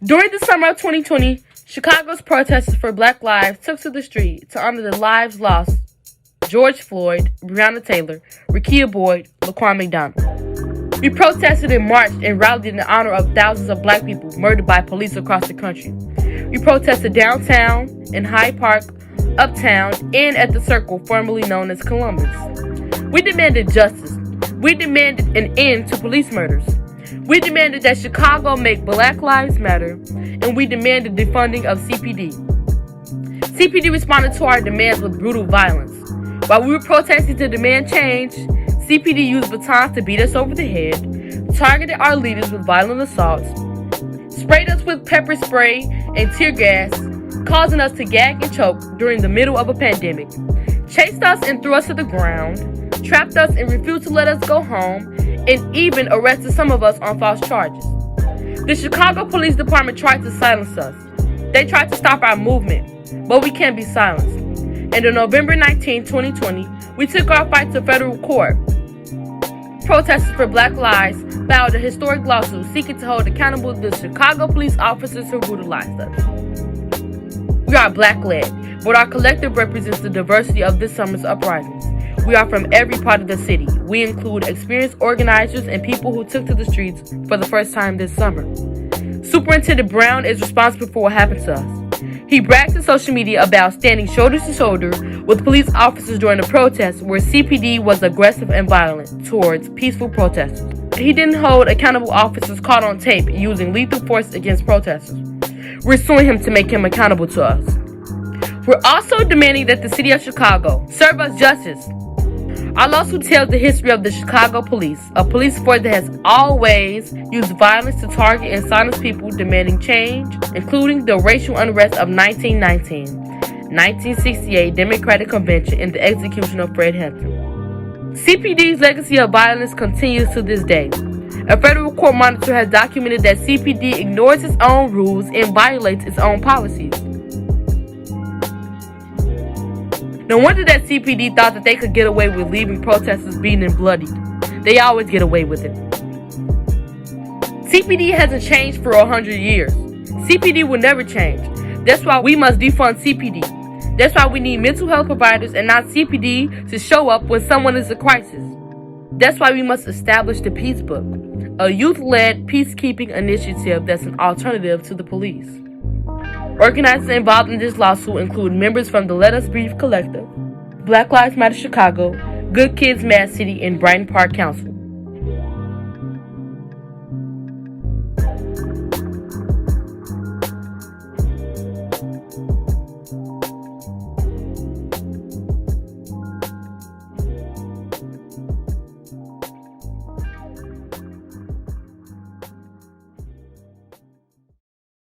During the summer of 2020, Chicago's protesters for Black Lives took to the street to honor the lives lost: George Floyd, Breonna Taylor, Rekia Boyd, Laquan McDonald. We protested and marched and rallied in honor of thousands of Black people murdered by police across the country. We protested downtown, in Hyde Park, uptown, and at the Circle, formerly known as Columbus. We demanded justice. We demanded an end to police murders. We demanded that Chicago make Black Lives Matter, and we demanded defunding of CPD. CPD responded to our demands with brutal violence. While we were protesting to demand change, CPD used batons to beat us over the head, targeted our leaders with violent assaults, sprayed us with pepper spray and tear gas, causing us to gag and choke during the middle of a pandemic, chased us and threw us to the ground, trapped us and refused to let us go home, and even arrested some of us on false charges. The Chicago Police Department tried to silence us. They tried to stop our movement, but we can't be silenced. And on November 19, 2020, we took our fight to federal court. Protesters for Black Lives filed a historic lawsuit seeking to hold accountable the Chicago police officers who brutalized us. We are Black-led, but our collective represents the diversity of this summer's uprisings. We are from every part of the city. We include experienced organizers and people who took to the streets for the first time this summer. Superintendent Brown is responsible for what happened to us. He brags on social media about standing shoulder to shoulder with police officers during a protest where CPD was aggressive and violent towards peaceful protesters. He didn't hold accountable officers caught on tape using lethal force against protesters. We're suing him to make him accountable to us. We're also demanding that the city of Chicago serve us justice. Our lawsuit tells the history of the Chicago police, a police force that has always used violence to target and silence people demanding change, including the racial unrest of 1919, 1968 Democratic Convention, and the execution of Fred Hampton. CPD's legacy of violence continues to this day. A federal court monitor has documented that CPD ignores its own rules and violates its own policies. No wonder that CPD thought that they could get away with leaving protesters beaten and bloodied. They always get away with it. CPD hasn't changed for 100 years. CPD will never change. That's why we must defund CPD. That's why we need mental health providers and not CPD to show up when someone is in crisis. That's why we must establish the Peace Book, a youth-led peacekeeping initiative that's an alternative to the police. Organizers involved in this lawsuit include members from the Let Us Breathe Collective, Black Lives Matter Chicago, GoodKids MadCity, and Brighton Park Council.